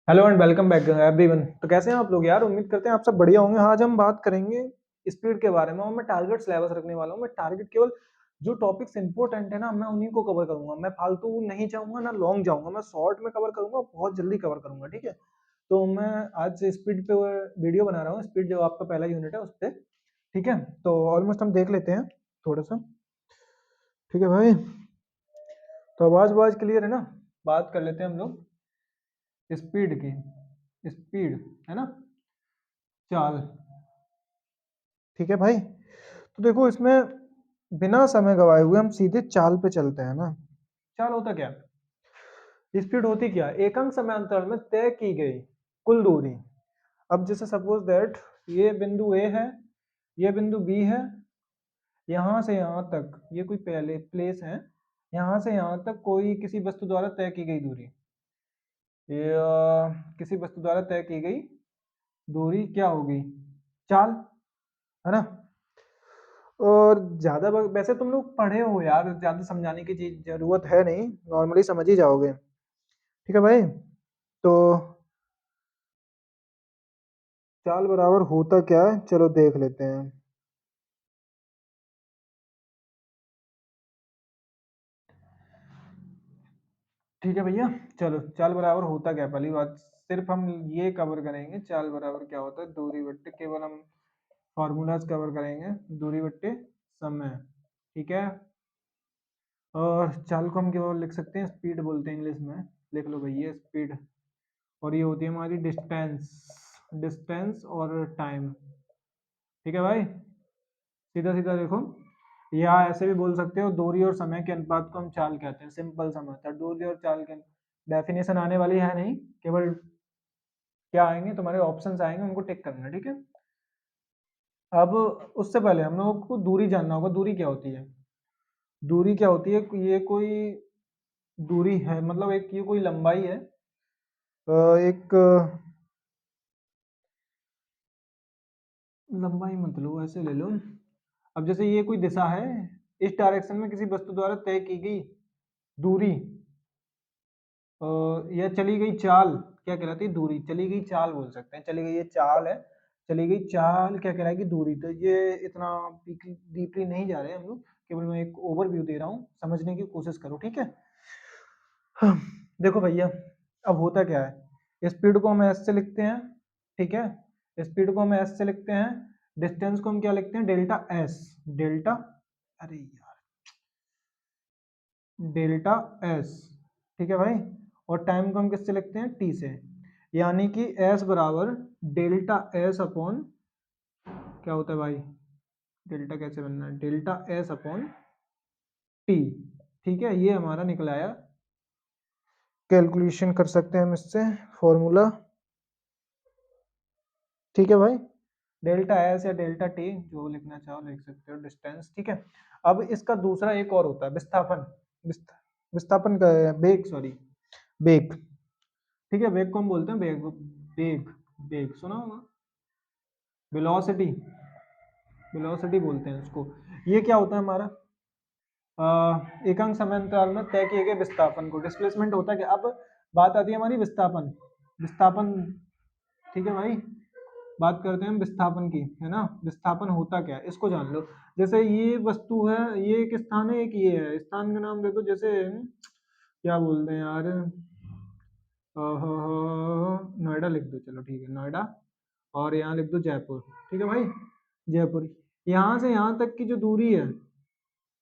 Hello and welcome back everyone. तो कैसे हैं आप लोग यार? उम्मीद करते हैं आप सब बढ़िया होंगे। आज हम बात करेंगे स्पीड के बारे में और मैं टारगेट सिलेबस रखने वाला हूँ। मैं टारगेट केवल जो टॉपिक्स इंपॉर्टेंट है ना, मैं उन्हीं को कवर करूंगा। मैं फालतू नहीं जाऊंगा ना लॉन्ग जाऊंगा, मैं शॉर्ट में कवर करूंगा, बहुत जल्दी कवर करूंगा। ठीक है, तो मैं आज से स्पीड पे वीडियो बना रहा हूँ। स्पीड जो आपका पहला यूनिट है उस पर। ठीक है, तो ऑलमोस्ट हम देख लेते हैं थोड़ा सा। ठीक है भाई, तो आवाज आवाज क्लियर है ना? बात कर लेते हैं हम लोग स्पीड की। स्पीड है ना, चाल। ठीक है भाई, तो देखो इसमें बिना समय गवाए हुए हम सीधे चाल पे चलते हैं ना। चाल होता क्या? स्पीड होती क्या? एक अंक समय अंतराल में तय की गई कुल दूरी। अब जैसे सपोज दैट ये बिंदु ए है, ये बिंदु बी है, यहाँ से यहाँ तक ये कोई पहले प्लेस है, यहाँ से यहाँ तक कोई किसी वस्तु द्वारा तय की गई दूरी। किसी वस्तु द्वारा तय की गई दूरी क्या होगी? चाल, है ना। और ज्यादा वैसे तुम लोग पढ़े हो यार, ज्यादा समझाने की चीज जरूरत है नहीं, नॉर्मली समझ ही जाओगे। ठीक है भाई, तो चाल बराबर होता क्या है, चलो देख लेते हैं। ठीक है भैया, चलो चाल बराबर होता क्या है? पहली बात सिर्फ हम ये कवर करेंगे, चाल बराबर क्या होता है दूरी बट्टे, केवल हम फॉर्मूलाज कवर करेंगे, दूरी बट्टे समय। ठीक है, और चाल को हम केवल लिख सकते हैं स्पीड बोलते हैं इंग्लिश में। लिख लो भैया स्पीड, और ये होती है हमारी डिस्टेंस। डिस्टेंस और टाइम। ठीक है भाई, सीधा सीधा देखो, या ऐसे भी बोल सकते हो दूरी और समय के अनुपात को हम चाल कहते हैं। सिंपल सा मतलब दूरी और चाल के डेफिनेशन आने वाली है नहीं, केवल क्या आएंगे तुम्हारे ऑप्शंस आएंगे, उनको टिक करना। ठीक है, अब उससे पहले हम लोगों को दूरी जानना होगा। दूरी क्या होती है? दूरी क्या होती है? ये कोई दूरी है, मतलब एक ये कोई लंबाई है। एक लंबाई मतलब ऐसे ले लो। अब जैसे ये कोई दिशा है, इस डायरेक्शन में किसी वस्तु द्वारा तय की गई दूरी, या चली गई चाल क्या कहलाती है? दूरी। चली गई चाल बोल सकते हैं, चली गई ये चाल है, चली गई चाल क्या कहलाएगी? दूरी। तो ये इतना डीपली नहीं जा रहे हैं हम लोग, केवल मैं एक ओवरव्यू दे रहा हूँ, समझने की कोशिश करो। ठीक है, हाँ, देखो भैया, अब होता क्या है, स्पीड को हम एस से लिखते हैं। ठीक है, स्पीड को हम एस से लिखते हैं, डिस्टेंस को हम क्या लिखते हैं? Delta S. डेल्टा, अरे यार, डेल्टा एस। ठीक है भाई, और टाइम को हम किससे लिखते हैं? टी से। यानी कि एस बराबर डेल्टा एस अपॉन क्या होता है भाई? डेल्टा कैसे बनना है? Delta S upon T. ठीक है, ये हमारा निकल आया। कैलकुलेशन कर सकते हैं हम इससे फॉर्मूला। ठीक है भाई, डेल्टा एस या डेल्टा टी जो लिखना चाहो लिख सकते हो, डिस्टेंस। ठीक है, अब इसका दूसरा एक और होता है विस्थापन। विस्थापन का बेग, सॉरी, बेग। ठीक है, बेग को हम बोलते हैं बेग। बेग, बेग सुना होगा, वेलोसिटी। वेलोसिटी बोलते हैं उसको। ये क्या होता है हमारा? एकांक समय अंतराल में तय किए गए विस्थापन को डिस्प्लेसमेंट होता है। कि अब बात आती है हमारी विस्थापन। विस्थापन, ठीक है भाई, बात करते हैं हम विस्थापन की, है ना। विस्थापन होता क्या है इसको जान लो। जैसे ये वस्तु है, ये एक स्थान है, एक ये है। स्थान का नाम देखो, जैसे क्या बोलते हैं यार, नोएडा लिख दो, चलो ठीक है नोएडा, और यहाँ लिख दो जयपुर। ठीक है भाई, जयपुर। यहाँ से यहाँ तक की जो दूरी है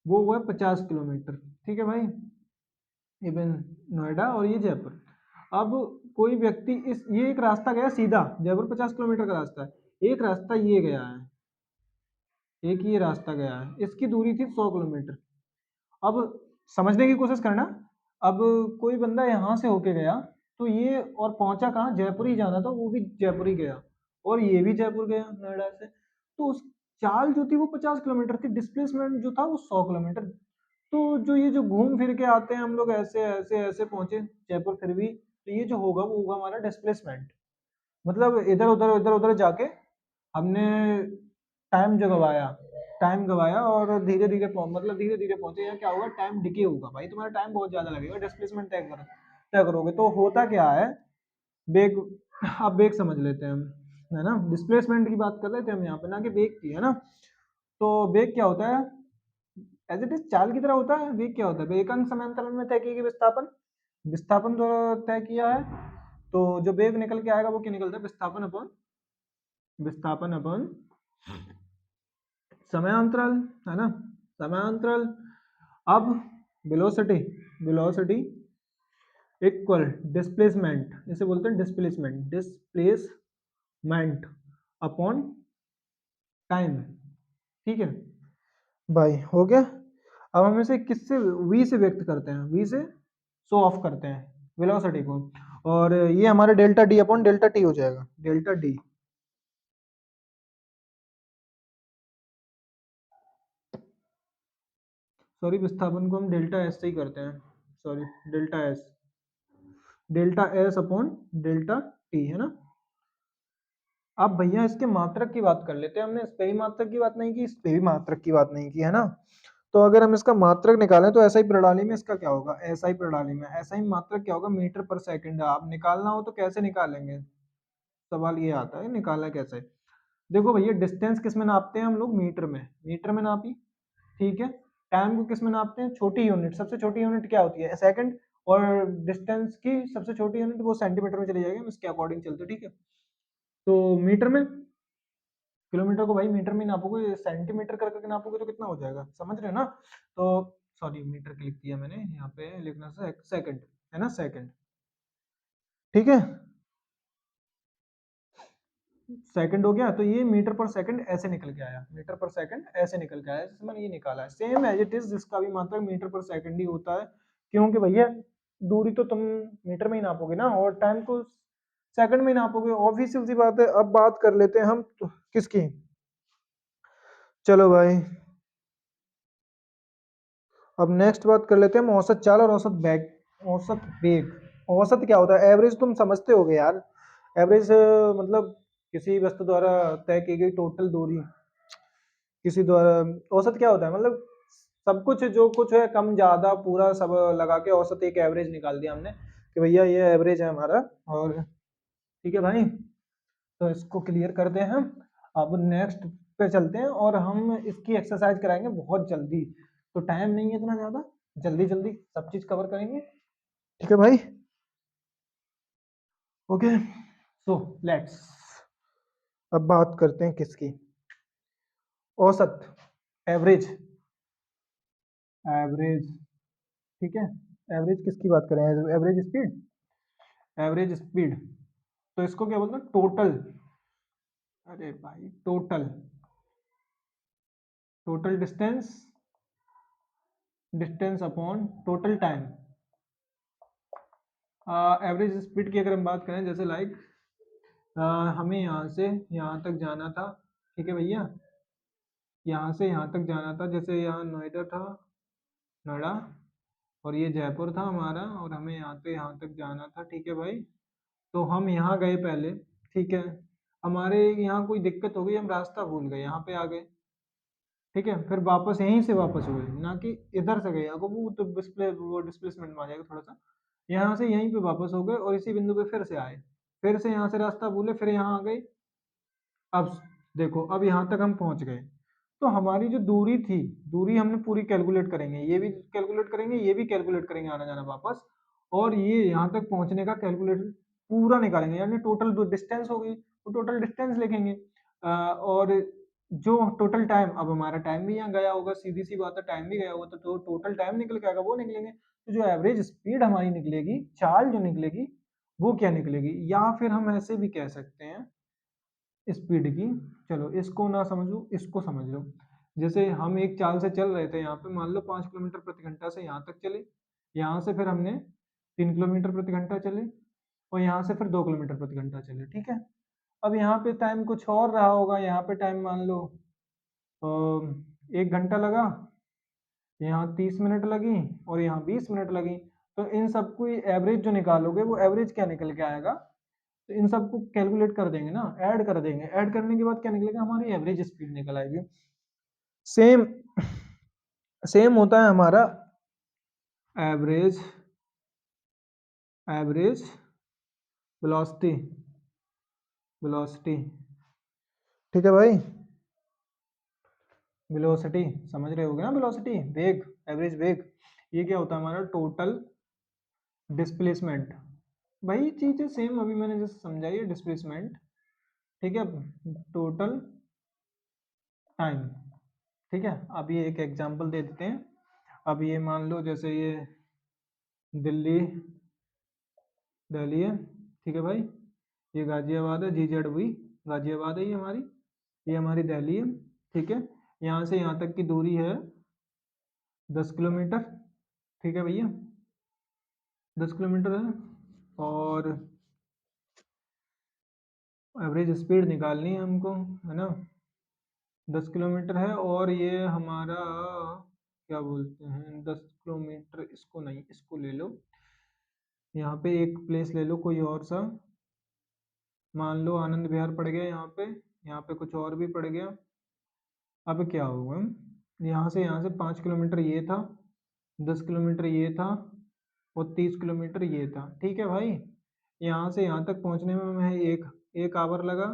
वो हुआ 50 किलोमीटर। ठीक है भाई, इवन नोएडा और ये जयपुर। अब कोई व्यक्ति इस ये एक रास्ता गया सीधा, जयपुर 50 किलोमीटर का रास्ता है, एक रास्ता ये गया है, एक ये रास्ता गया है, इसकी दूरी थी 100 किलोमीटर। अब समझने की कोशिश करना। अब कोई बंदा यहाँ से होके गया, तो ये और पहुंचा कहाँ? जयपुर ही जाना था, वो भी जयपुर ही गया, और ये भी जयपुर गया नोएडा से। तो उस चाल जो थी वो 50 किलोमीटर थी, डिस्प्लेसमेंट जो था वो 100 किलोमीटर। तो जो ये जो घूम फिर के आते हैं हम लोग, ऐसे ऐसे ऐसे पहुंचे जयपुर फिर भी, तो ये जो होगा वो होगा हमारा डिस्प्लेसमेंट। मतलब इधर उधर जाके हमने टाइम जो गवाया, टाइम गवाया, और धीरे धीरे मतलब धीरे धीरे पहुंचे, या क्या होगा? टाइम डिके होगा भाई, तुम्हारा टाइम बहुत ज्यादा लगेगा। डिस्प्लेसमेंट तय करोगे तो होता क्या है, वेग, अब वेग समझ लेते हैं हम, है ना। डिस्प्लेसमेंट की बात कर रहे थे हम यहाँ पे, ना कि वेग की, है ना। तो वेग क्या होता है, एज इट इज चाल की तरह होता है। वेग क्या होता है, वेगांक समांतराल में तय की गई विस्थापन, विस्थापन द्वारा तय किया है। तो जो वेग निकल के आएगा वो क्या निकलता है, विस्थापन अपॉन, विस्थापन अपॉन समयांतराल, है ना, समयांतराल। अब वेलोसिटी, वेलोसिटी इक्वल डिस्प्लेसमेंट, इसे बोलते हैं डिस्प्लेसमेंट, डिस्प्लेसमेंट अपॉन टाइम, ठीक है भाई, हो गया। अब हम इसे किससे, v से व्यक्त करते हैं, v से शो ऑफ करते हैं वेलोसिटी को, और ये हमारे delta D upon delta T हो जाएगा, डेल्टा डी। सॉरी, विस्थापन को हम डेल्टा एस से ही करते हैं, sorry, delta S, delta S upon delta T, है ना। अब भैया इसके मात्रक की बात कर लेते हैं, हमने इस पे ही मात्रक की बात नहीं की, इस पे भी मात्रक की बात नहीं की, है ना। तो अगर हम इसका मात्रक निकालें तो एसआई प्रणाली में इसका क्या होगा, एसआई प्रणाली में एसआई मात्रक क्या होगा, मीटर पर सेकंड। आप निकालना हो तो कैसे निकालेंगे, सवाल ये आता है, निकालना कैसे। देखो भैया, डिस्टेंस किस में नापते हैं हम लोग, मीटर में, मीटर में नापी, ठीक है। टाइम को किस में नापते हैं, छोटी यूनिट, सबसे छोटी यूनिट क्या होती है, सेकंड। और डिस्टेंस की सबसे छोटी यूनिट वो सेंटीमीटर में चली जाएगी, हम इसके अकॉर्डिंग चलते, ठीक है। तो मीटर में, किलोमीटर को भाई मीटर में नापोगे, सेंटीमीटर कर करके नापोगे तो कितना हो जाएगा, समझ रहे हो ना। तो सॉरी, मीटर क्लिक किया मैंने, यहाँ पे लिखना सेकंड, है ना, सेकंड, ठीक है। सेकंड हो गया, तो ये मीटर पर सेकंड ऐसे निकल के आया, मीटर पर सेकंड ऐसे निकल के आया, जिससे मैंने ये निकाला है, सेम एज इट इज, जिसका भी मात्रक मीटर पर सेकंड ही होता है। क्योंकि भैया दूरी तो तुम मीटर में ही नापोगे ना, और टाइम को सेकंड में ही नापोगे, ऑब्वियस सी बात है। अब बात कर लेते हैं हम किसकी, चलो भाई, अब नेक्स्ट बात कर लेते हैं हम औसत चाल और औसत वेग, औसत वेग। औसत क्या होता है, एवरेज तुम समझते होगे यार, एवरेज मतलब किसी वस्तु द्वारा तय की गई टोटल दूरी, किसी द्वारा। औसत क्या होता है, मतलब सब कुछ जो कुछ है, कम ज्यादा पूरा सब लगा के औसत एक एवरेज निकाल दिया हमने कि भैया ये एवरेज है हमारा, और ठीक है भाई। तो इसको क्लियर करते हैं हम, अब नेक्स्ट पे चलते हैं, और हम इसकी एक्सरसाइज कराएंगे बहुत जल्दी, तो टाइम नहीं है इतना ज्यादा, जल्दी जल्दी सब चीज कवर करेंगे, ठीक है भाई। ओके, सो लेट्स, अब बात करते हैं किसकी, औसत, एवरेज, एवरेज, ठीक है। एवरेज किसकी बात करें, एवरेज स्पीड, एवरेज स्पीड। तो इसको क्या बोलते हैं, टोटल, अरे भाई total, total distance, distance upon total time. Average speed की अगर हम बात करें, जैसे लाइक हमें यहाँ से यहाँ तक जाना था, ठीक है भैया, यहाँ से यहाँ तक जाना था, जैसे यहाँ नोएडा था, नोएडा, और ये जयपुर था हमारा, और हमें यहाँ से यहाँ तक जाना था, ठीक है भाई। तो हम यहाँ गए पहले, ठीक है, हमारे यहाँ कोई दिक्कत हो गई, हम रास्ता भूल गए, यहाँ पे आ गए, ठीक है। फिर वापस यहीं से वापस हुए, ना कि इधर से गए, अगर वो तो वो डिस्प्लेसमेंट में आ जाएगा थोड़ा सा। यहाँ से यहीं पे वापस हो गए, और इसी बिंदु पे फिर से आए, फिर से यहाँ से रास्ता भूले, फिर यहाँ आ गए। अब देखो, अब यहाँ तक हम पहुँच गए, तो हमारी जो दूरी थी, दूरी हमने पूरी कैलकुलेट करेंगे, ये भी कैलकुलेट करेंगे, ये भी कैलकुलेट करेंगे, आना जाना वापस, और ये यहाँ तक पहुँचने का कैलकुलेट पूरा निकालेंगे, यानी टोटल जो डिस्टेंस होगी वो टोटल डिस्टेंस लिखेंगे। और जो टोटल टाइम, अब हमारा टाइम भी यहाँ गया होगा, सीधी सी बात है, टाइम भी गया होगा, तो टोटल टाइम निकल के आएगा, वो निकलेंगे। तो जो एवरेज स्पीड हमारी निकलेगी, चाल जो निकलेगी, वो क्या निकलेगी, या फिर हम ऐसे भी कह सकते हैं स्पीड की, चलो इसको ना समझो, इसको समझ लो। जैसे हम एक चाल से चल रहे थे, यहाँ पे मान लो 5 किलोमीटर प्रति घंटा से यहाँ तक चले, यहाँ से फिर हमने 3 किलोमीटर प्रति घंटा चले, और यहाँ से फिर 2 किलोमीटर प्रति घंटा चले, ठीक है। अब यहाँ पे टाइम कुछ और रहा होगा, यहाँ पे टाइम मान लो 1 घंटा लगा, यहाँ 30 मिनट लगी, और यहाँ 20 मिनट लगी। तो इन सबको एवरेज जो निकालोगे, वो एवरेज क्या निकल के आएगा, तो इन सबको कैलकुलेट कर देंगे ना, ऐड कर देंगे, ऐड करने के बाद क्या निकलेगा, हमारी एवरेज स्पीड निकल आएगी। सेम, सेम होता है हमारा एवरेज, एवरेज वेलोसिटी, वेलोसिटी, ठीक है भाई। वेलोसिटी समझ रहे होगे ना, वेलोसिटी वेग, एवरेज वेग। ये क्या होता है हमारा टोटल डिस्प्लेसमेंट। वही चीज़ है सेम अभी मैंने जैसे समझाई है, डिस्प्लेसमेंट, ठीक है। टोटल टाइम, ठीक है। अब ये एक एग्जांपल दे देते हैं। अब ये मान लो जैसे ये दिल्ली, दिल्ली है, ठीक है भाई। ये गाजियाबाद है, GZV गाजियाबाद है ये हमारी, ये हमारी दिल्ली है, ठीक है। यहाँ से यहाँ तक की दूरी है 10 किलोमीटर, ठीक है भैया, 10 किलोमीटर है। और एवरेज स्पीड निकालनी है हमको, है ना। 10 किलोमीटर है और ये हमारा क्या बोलते हैं, 10 किलोमीटर, इसको नहीं, इसको ले लो। यहाँ पे एक प्लेस ले लो कोई और सा, मान लो आनंद विहार पड़ गया यहाँ पे कुछ और भी पड़ गया। अब क्या होगा, यहाँ से 5 किलोमीटर ये था, 10 किलोमीटर ये था, और 30 किलोमीटर ये था, ठीक है भाई। यहाँ से यहाँ तक पहुँचने में हमें एक आवर लगा,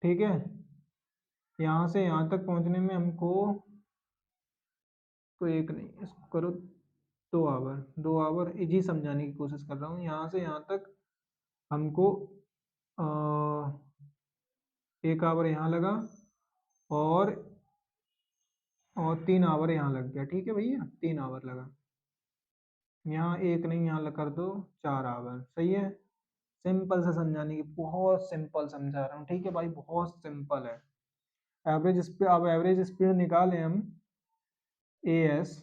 ठीक है। यहाँ से यहाँ तक पहुँचने में हमको, तो एक नहीं, इसको करो 2 आवर, 2 आवर इजी समझाने की कोशिश कर रहा हूँ। यहाँ से यहाँ तक हमको अ, 1 आवर यहाँ लगा, और 3 आवर यहाँ लग गया, ठीक है भैया, 3 आवर लगा। यहाँ एक नहीं, यहाँ कर दो 4 आवर, सही है। सिंपल से समझाने की, बहुत सिंपल समझा रहा हूँ, ठीक है भाई, बहुत सिंपल है। एवरेज स्पीड, अब एवरेज स्पीड निकालें हम, एएस,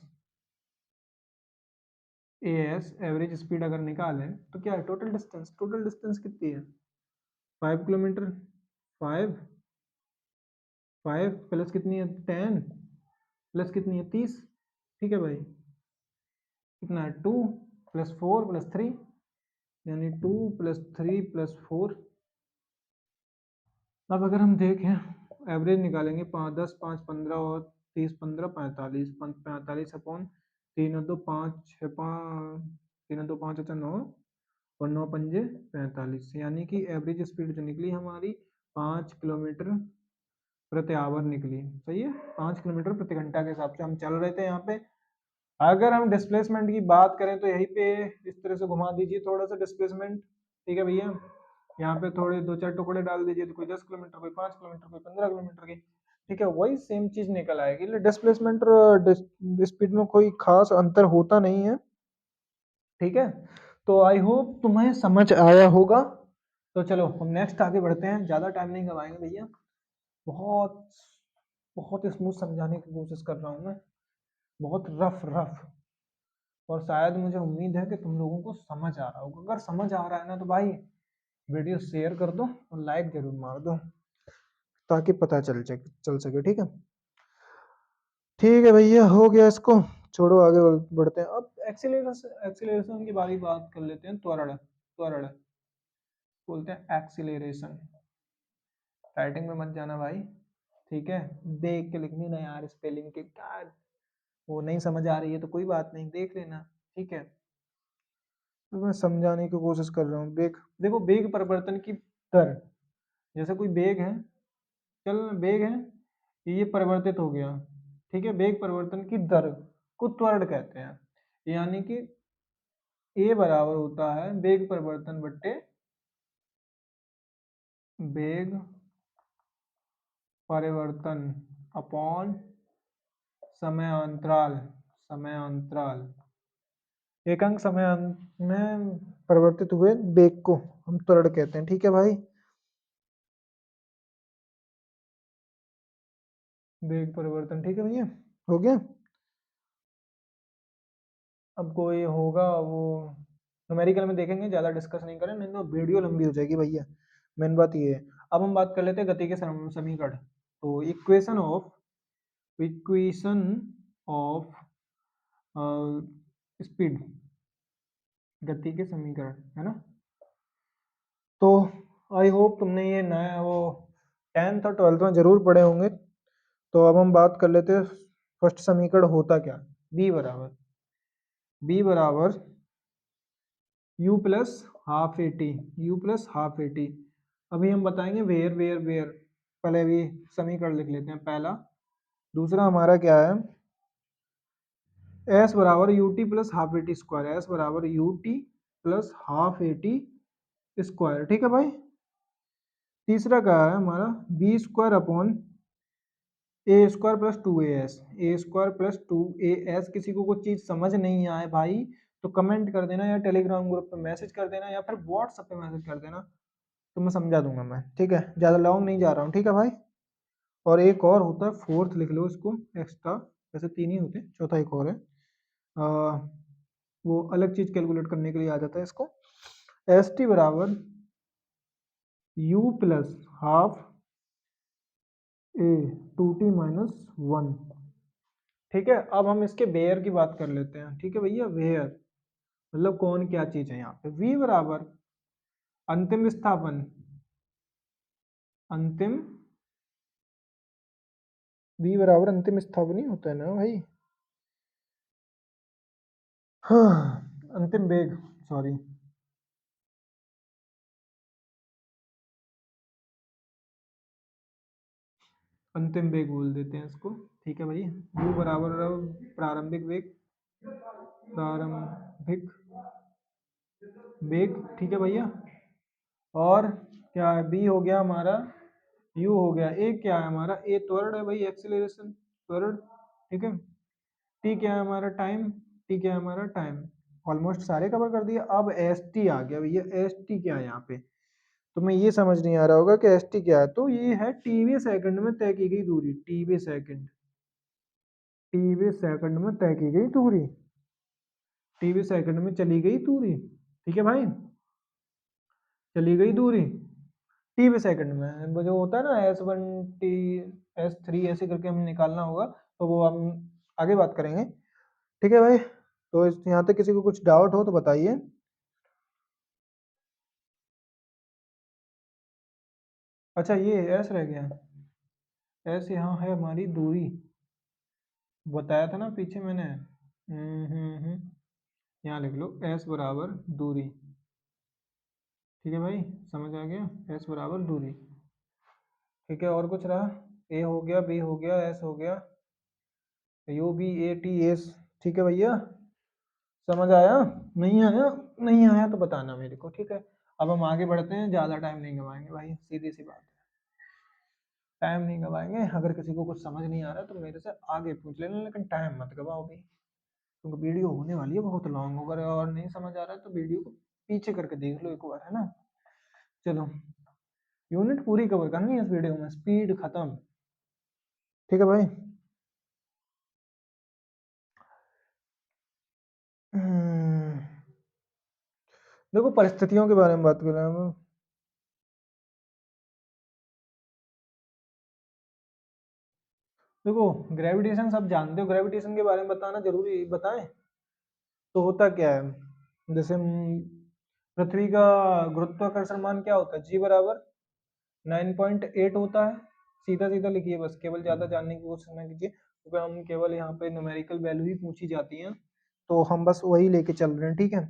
एवरेज स्पीड अगर निकालें तो क्या है, टोटल डिस्टेंस, टोटल डिस्टेंस कितनी है, 5 किलोमीटर। 5, 5 प्लस कितनी है, 10, प्लस कितनी है, 30, ठीक है भाई। कितना है, 2 प्लस 4 प्लस 3, यानी 2 प्लस 3 प्लस 4। अब अगर हम देखें एवरेज निकालेंगे, 5 10 5 15 और 30 15 45, 45 अपॉन 3 और 2 5 6 5, 3 और 2 5, अच्छा 9, और 9 पंजे 45, यानी कि एवरेज स्पीड जो निकली हमारी 5 किलोमीटर प्रति आवर निकली, सही है। 5 किलोमीटर प्रति घंटा के हिसाब से हम चल रहे थे यहाँ पे। अगर हम डिस्प्लेसमेंट की बात करें तो यहीं पे इस तरह से घुमा दीजिए थोड़ा सा डिस्प्लेसमेंट, ठीक है भैया। यहाँ पे थोड़े 2 4 टुकड़े डाल दीजिए, तो कोई 10 किलोमीटर, कोई 5 किलोमीटर, कोई 15 किलोमीटर की, ठीक है, वही सेम चीज निकल आएगी। डिस्प्लेसमेंट और स्पीड में कोई खास अंतर होता नहीं है, ठीक है। तो आई होप तुम्हें समझ आया होगा। तो चलो हम नेक्स्ट आगे बढ़ते हैं, ज़्यादा टाइम नहीं गवाएंगे भैया, बहुत बहुत स्मूथ समझाने की कोशिश कर रहा हूँ मैं, बहुत रफ रफ। और शायद मुझे उम्मीद है कि तुम लोगों को समझ आ रहा होगा। अगर समझ आ रहा है ना तो भाई वीडियो शेयर कर दो और लाइक जरूर मार दो, ताकि पता चल सके, ठीक है। ठीक है भैया, हो गया इसको, छोड़ो आगे बढ़ते हैं। अब एक्सीलरेशन, एक्सीलरेशन की बात कर लेते हैं। त्वरण, त्वरण बोलते हैं एक्सीलरेशन। राइटिंग में मत जाना भाई, ठीक है। देख के लिखनी ना यार, स्पेलिंग के क्या वो नहीं समझ आ रही है तो कोई बात नहीं, देख लेना, ठीक है। तो मैं समझाने की कोशिश कर रहा हूँ। देखो वेग परिवर्तन की दर, जैसे कोई वेग है, चल वेग है, ये परिवर्तित हो गया, ठीक है। वेग परिवर्तन की दर को त्वरण कहते हैं, यानी कि ए बराबर होता है वेग परिवर्तन बट्टे वेग परिवर्तन अपॉन समयांतराल, समयांतराल, एकांक समय में परिवर्तित हुए वेग को हम त्वरण कहते हैं, ठीक है भाई। वेग परिवर्तन, ठीक है भैया, हो गया। अब कोई होगा वो न्यूमेरिकल में देखेंगे, ज़्यादा डिस्कस नहीं करें, नहीं तो वीडियो लंबी हो जाएगी भैया, मेन बात ये है। अब हम बात कर लेते हैं गति के समीकरण। तो इक्वेशन ऑफ स्पीड, गति के समीकरण, है ना। तो आई होप तुमने ये नया वो 10th और 12th में जरूर पढ़े होंगे। तो अब हम बात कर लेते हैं फर्स्ट समीकरण होता क्या, बी बराबर, बी बराबर U plus half A T, you plus half A T. अभी हम बताएंगे वेयर वेयर वेयर, पहले अभी समीकरण लिख लेते हैं पहला। दूसरा हमारा क्या है, एस बराबर U T plus half A T square, S बराबर U T plus half A T square, ठीक है भाई। तीसरा क्या है हमारा, B square upon A square plus two A S, A square plus two A S. किसी को कुछ चीज़ समझ नहीं आए भाई तो कमेंट कर देना, या टेलीग्राम ग्रुप पे मैसेज कर देना, या फिर व्हाट्सएप पे मैसेज कर देना, तो मैं समझा दूंगा मैं, ठीक है। ज़्यादा लॉन्ग नहीं जा रहा हूँ, ठीक है भाई। और एक और होता है फोर्थ, लिख लो इसको एक्स्ट्रा, वैसे तीन ही होते हैं, चौथा एक और है। आ, वो अलग चीज़ कैलकुलेट करने के लिए आ जाता है इसको। एस टी बराबर U plus half A two T minus one, ठीक है। अब हम इसके वेयर की बात कर लेते हैं, ठीक है भैया। वेयर मतलब कौन क्या चीज है यहाँ पे। v बराबर अंतिम विस्थापन, अंतिम, v बराबर अंतिम विस्थापन ही होता है ना भाई, हाँ अंतिम वेग, सॉरी। अंतिम वेग बोल देते हैं इसको, ठीक है भाई। u बराबर प्रारंभिक वेग, प्रारंभिक वेग, ठीक है भैया। और क्या है, b हो गया हमारा, u हो गया, a क्या है हमारा, a त्वरण है भाई, एक्सीलरेशन त्वरण, ठीक है। टी क्या है हमारा, टाइम, टी क्या है हमारा, टाइम। ऑलमोस्ट सारे कवर कर दिए। अब एस टी आ गया भैया, एस टी क्या है यहाँ पे, तो मैं ये समझ नहीं आ रहा होगा कि एस टी क्या है, तो ये है टीवी सेकंड में तय की गई दूरी, टीवी सेकंड, टीवी सेकंड में तय की गई दूरी, टीवी सेकंड में चली गई दूरी, ठीक है भाई, चली गई दूरी टीवी सेकंड में। वो जो होता है ना S one T, S three, ऐसे करके हमें निकालना होगा, तो वो हम आगे बात करेंगे, ठीक है भाई। तो इस यहाँ तक किसी को कुछ डाउट हो तो बताइए। अच्छा ये एस रह गया, एस यहाँ है हमारी दूरी, बताया था ना पीछे मैंने। यहाँ लिख लो एस बराबर दूरी, ठीक है भाई, समझ आ गया, एस बराबर दूरी, ठीक है। और कुछ रहा, ए हो गया, बी हो गया, एस हो गया, U B A T S, ठीक है भैया, समझ आया, नहीं आया, नहीं आया तो बताना मेरे को, ठीक है। अब हम आगे बढ़ते हैं, ज़्यादा टाइम नहीं गवाएंगे भाई, सीधी सी बात है, टाइम नहीं गवाएंगे। अगर किसी को कुछ समझ नहीं आ रहा है तो मेरे से आगे पूछ लेना, लेकिन टाइम मत गवाओ भाई, क्योंकि वीडियो होने वाली है बहुत लॉन्ग। अगर और नहीं समझ आ रहा है तो वीडियो को पीछे करके देख लो एक बार, है ना। चलो, यूनिट पूरी कवर करनी है इस वीडियो में, स्पीड खत्म, ठीक है भाई। हम्म, देखो परिस्थितियों के बारे में बात कर रहे हैं हम। देखो ग्रेविटेशन सब जानते हो, ग्रेविटेशन के बारे में बताना जरूरी, बताएं तो होता क्या है, जैसे पृथ्वी का गुरुत्वाकर्षण मान क्या होता है, जी बराबर 9.8 होता है। सीधा सीधा लिखिए बस, केवल ज़्यादा जानने की कोशिश ना कीजिए, क्योंकि हम केवल यहाँ पे न्यूमेरिकल वैल्यू ही पूछी जाती हैं, तो हम बस वही लेके चल रहे हैं, ठीक है।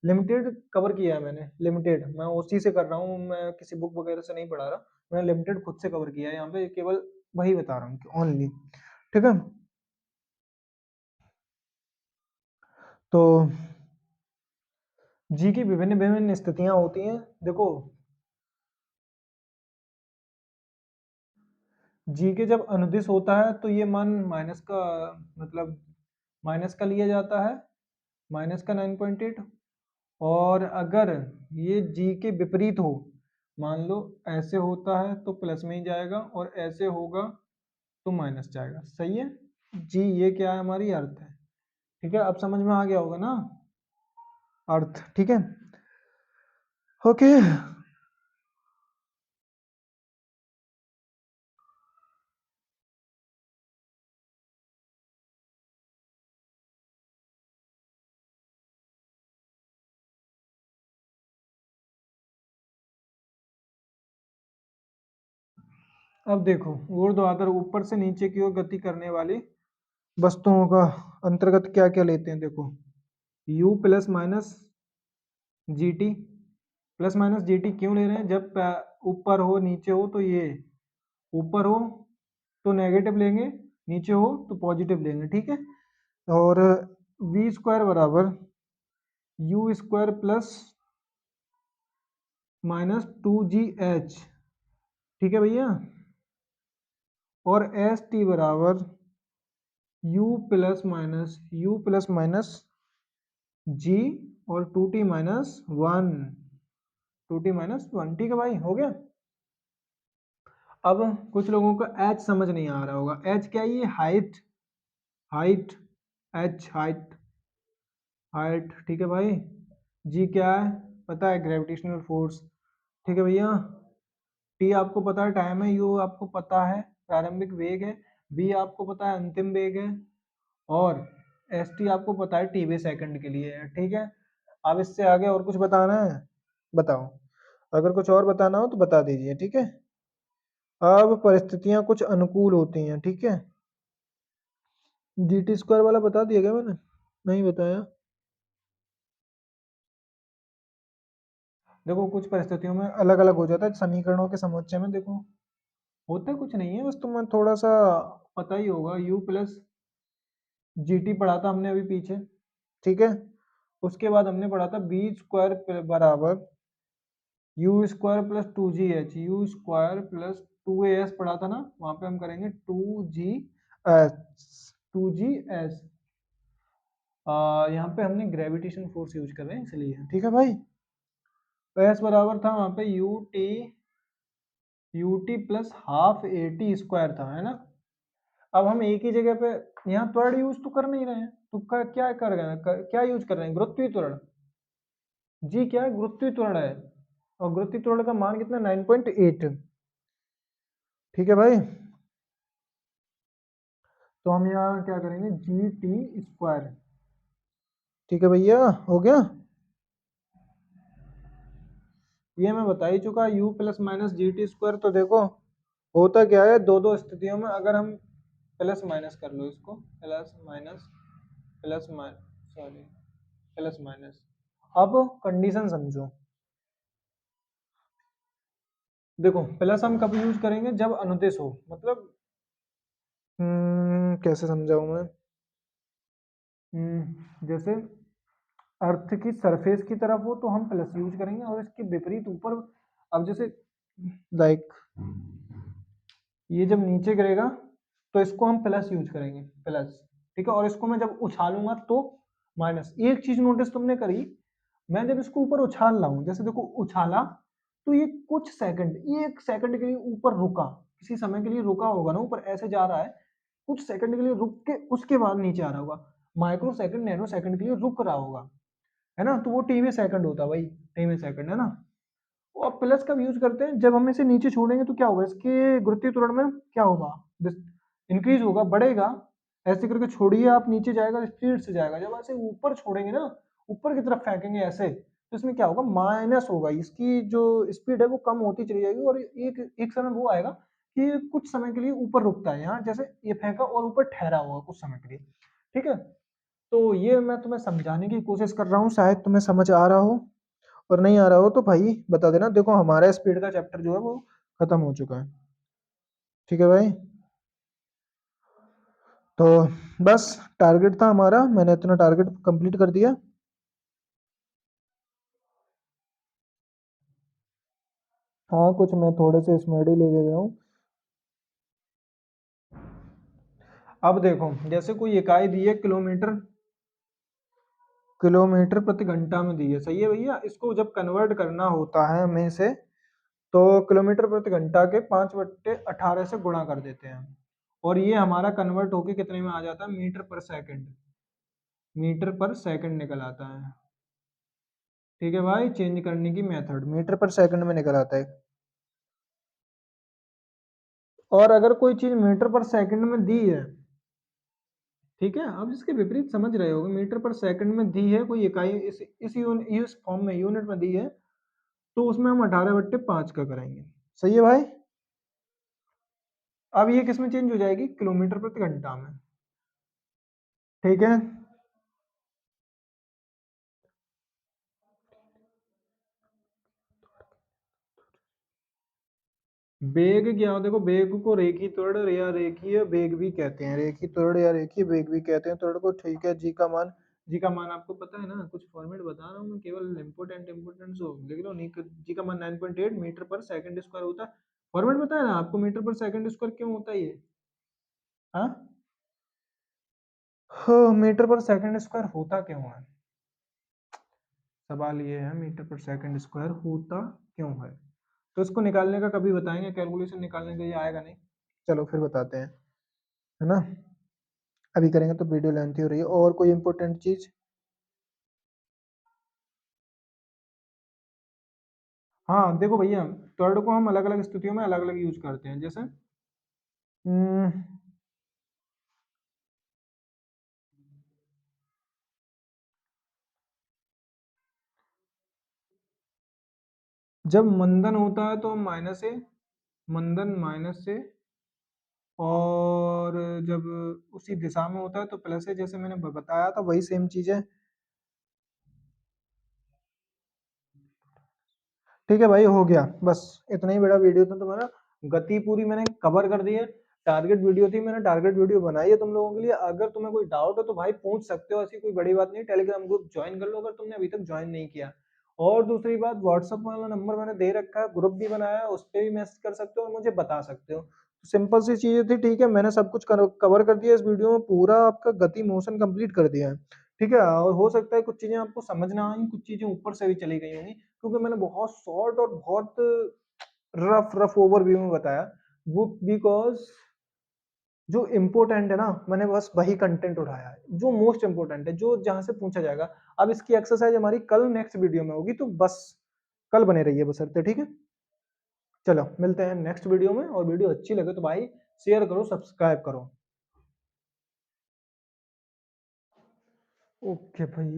लिमिटेड कवर किया है मैंने, लिमिटेड मैं उसी से कर रहा हूँ, मैं किसी बुक वगैरह से नहीं पढ़ा रहा, मैंने लिमिटेड खुद से कवर किया है यहाँ पे, केवल वही बता रहा हूँ ओनली, ठीक है। तो जी की विभिन्न विभिन्न स्थितियां होती हैं, देखो जी के जब अनुदिश होता है तो ये मान माइनस का, मतलब माइनस का लिया जाता है, माइनस का 9.8। और अगर ये जी के विपरीत हो, मान लो ऐसे होता है तो प्लस में ही जाएगा, और ऐसे होगा तो माइनस जाएगा, सही है। जी ये क्या है, हमारी अर्थ है, ठीक है। अब समझ में आ गया होगा ना, अर्थ, ठीक है, ओके। अब देखो ऊर्ध्वाधर ऊपर से नीचे की ओर गति करने वाली वस्तुओं का अंतर्गत क्या क्या लेते हैं, देखो you plus minus G T, plus minus G T क्यों ले रहे हैं? जब ऊपर हो नीचे हो तो ये, ऊपर हो तो नेगेटिव लेंगे, नीचे हो तो पॉजिटिव लेंगे, ठीक है। और वी स्क्वायर बराबर you square plus minus 2GH, ठीक है भैया। और एस टी बराबर यू प्लस माइनस जी और 2t माइनस 1, ठीक है भाई, हो गया। अब कुछ लोगों को एच समझ नहीं आ रहा होगा। एच क्या है? ये height, height, H height, height, ठीक है भाई। जी क्या है? पता है, ग्रेविटेशनल फोर्स, ठीक है भैया। टी आपको पता है टाइम है, यू आपको पता है प्रारंभिक वेग है, बी आपको पता है अंतिम वेग है, और एस टी आपको पता है टीवी सेकंड के लिए है, ठीक है। अब इससे आगे और कुछ बताना है? बताओ, अगर कुछ और बताना हो तो बता दीजिए, ठीक है। अब परिस्थितियां कुछ अनुकूल होती हैं, ठीक है। जी टी स्क्वायर वाला बता दिया क्या मैंने? नहीं बताया। देखो कुछ परिस्थितियों में अलग अलग हो जाता है समीकरणों के समुच्चय में, देखो होता कुछ नहीं है, बस तुम्हें थोड़ा सा पता ही होगा। यू प्लस जी टी पढ़ा था हमने अभी पीछे, ठीक है। उसके बाद हमने पढ़ा था बी स्क्वायर बराबर you square plus 2GH, you square plus 2AS पढ़ा था ना, वहां पे हम करेंगे 2G S। यहाँ पे हमने ग्रेविटेशन फोर्स यूज कर रहे हैं इसलिए, ठीक है भाई। तो एस बराबर था वहां पे you T plus half A T square था, है ना। अब हम एक ही जगह पे यहाँ त्वरण यूज तो कर नहीं रहे हैं, तो क्या कर रहे हैं, क्या यूज कर रहे हैं? गुरुत्वीय त्वरण। जी क्या है? गुरुत्वीय त्वरण है, और गुरुत्वीय त्वरण का मान कितना? 9.8, ठीक है भाई। तो हम यहाँ क्या करेंगे? जी टी स्क्वायर, ठीक है भैया, हो गया। ये मैं बता ही चुका, u plus minus G T square. तो देखो होता क्या है, दो दो स्थितियों में अगर हम प्लस माइनस कर लो इसको, plus minus, plus minus, sorry, plus minus. अब कंडीशन समझो, देखो प्लस हम कब यूज करेंगे? जब अनुदिश हो, मतलब कैसे समझाऊं मैं? जैसे अर्थ की सरफेस की तरफ हो तो हम प्लस यूज करेंगे, और इसके विपरीत ऊपर, अब जैसे लाइक ये जब नीचे गिरेगा तो इसको हम प्लस यूज करेंगे, प्लस, ठीक है। और इसको मैं जब उछालूंगा तो माइनस। एक चीज नोटिस तुमने करी, मैं जब इसको ऊपर उछाल रहा हूं, जैसे देखो उछाला तो ये कुछ सेकंड, 1 सेकंड के लिए ऊपर रुका, किसी समय के लिए रुका होगा ना, ऊपर ऐसे जा रहा है, कुछ सेकंड के लिए रुक के उसके बाद नीचे आ रहा होगा, माइक्रो सेकंड, नैनो सेकंड के लिए रुक रहा होगा, है ना। तो वो टीवी सेकंड होता है भाई, टीवी सेकंड, है ना। और प्लस कब यूज करते हैं? जब हम इसे नीचे छोड़ेंगे तो क्या होगा? इसके गुरुत्वीय त्वरण में क्या होगा? इंक्रीज होगा, बढ़ेगा। ऐसे करके छोड़िए आप, नीचे जाएगा, स्पीड से जाएगा। जब ऐसे ऊपर छोड़ेंगे ना, ऊपर की तरफ फेंकेंगे ऐसे, तो इसमें क्या होगा? माइनस होगा, इसकी जो स्पीड है वो कम होती चली जाएगी, और एक एक समय वो आएगा कि कुछ समय के लिए ऊपर रुकता है, यहाँ जैसे ये फेंका और ऊपर ठहरा हुआ कुछ समय के लिए, ठीक है। तो ये मैं तुम्हें समझाने की कोशिश कर रहा हूँ, शायद तुम्हें समझ आ रहा हो, और नहीं आ रहा हो तो भाई बता देना। देखो हमारा स्पीड का चैप्टर जो है वो खत्म हो चुका है, ठीक है भाई। तो बस टारगेट था हमारा, मैंने इतना टारगेट कंप्लीट कर दिया। हाँ कुछ मैं थोड़े से स्मैडी ले ले रहा हूँ। अब देखो जैसे कोई इकाई दी है किलोमीटर, किलोमीटर प्रति घंटा में दी है, सही है भैया। इसको जब कन्वर्ट करना होता है हमें से, तो किलोमीटर प्रति घंटा के 5/18 से गुणा कर देते हैं, और ये हमारा कन्वर्ट होके कितने में आ जाता है? मीटर पर सेकंड, मीटर पर सेकंड निकल आता है, ठीक है भाई। चेंज करने की मेथड मीटर पर सेकंड में निकल आता है। और अगर कोई चीज मीटर पर सेकंड में दी है, ठीक है, आप इसके विपरीत समझ रहे होगे, मीटर पर सेकंड में दी है कोई इकाई, इस फॉर्म में यूनिट में दी है, तो उसमें हम 18/5 का करेंगे, सही है भाई। अब ये किस में चेंज हो जाएगी? किलोमीटर प्रति घंटा में, ठीक है। वेग क्या हो, देखो वेग को रेखी त्वरण या रेखीय वेग भी कहते हैं, रेखी त्वरण या रेखीय वेग भी कहते हैं त्वरण को। ठीक है, जी का मान आपको पता है ना, कुछ फॉर्मेट बता रहा हूँ मैं, केवल इम्पोर्टेंट जो लिख लो। जी का मान 9.8 मीटर पर सेकंड स्क्वायर होता है। फॉर्मेट पता है ना आपको, मीटर पर सेकंड स्क्वायर क्यों होता है ये? हाँ, हाँ, मीटर पर सेकंड स्क्वायर होता क्यों है? सवाल ये है, मीटर पर सेकंड स्क्वायर होता क्यों है? तो इसको निकालने का कभी बताएंगे, कैलकुलेशन निकालने के लिए आएगा नहीं। चलो फिर बताते हैं, है ना। अभी करेंगे तो वीडियो लेंथी हो रही है। और कोई इंपॉर्टेंट चीज? हाँ देखो भैया, त्वरण को हम अलग अलग स्थितियों में अलग अलग यूज करते हैं। जैसे हम्म, जब मंदन होता है तो माइनस ए, मंदन माइनस से, और जब उसी दिशा में होता है तो प्लस है, जैसे मैंने बताया था वही सेम चीज है। ठीक है भाई, हो गया बस। इतना ही बड़ा वीडियो था तुम्हारा, गति पूरी मैंने कवर कर दी है। टारगेट वीडियो थी, मैंने टारगेट वीडियो बनाई है तुम लोगों के लिए। अगर तुम्हें कोई डाउट हो तो भाई पूछ सकते हो, ऐसी कोई बड़ी बात नहीं। टेलीग्राम ग्रुप ज्वाइन कर लो अगर तुमने अभी तक ज्वाइन नहीं किया। और दूसरी बात, व्हाट्सअप वाला नंबर मैंने दे रखा है, ग्रुप भी बनाया है, उस पर भी मैसेज कर सकते हो और मुझे बता सकते हो। सिंपल सी चीजें थी, ठीक है। मैंने सब कुछ कवर कर दिया इस वीडियो में, पूरा आपका गति मोशन कंप्लीट कर दिया है। ठीक है, और हो सकता है कुछ चीजें आपको समझ ना आई, कुछ चीजें ऊपर से भी चली गई होंगी, क्योंकि मैंने बहुत शॉर्ट और बहुत रफ रफ ओवरव्यू में बताया। वो बिकॉज जो इम्पोर्टेंट है ना, मैंने बस वही कंटेंट उठाया है जो मोस्ट इम्पोर्टेंट है, जो जहां से पूछा जाएगा। अब इसकी एक्सरसाइज हमारी कल नेक्स्ट वीडियो में होगी, तो बस कल बने रहिए बस, ठीक है। चलो मिलते हैं नेक्स्ट वीडियो में, और वीडियो अच्छी लगे तो भाई शेयर करो, सब्सक्राइब करो। ओके भैया।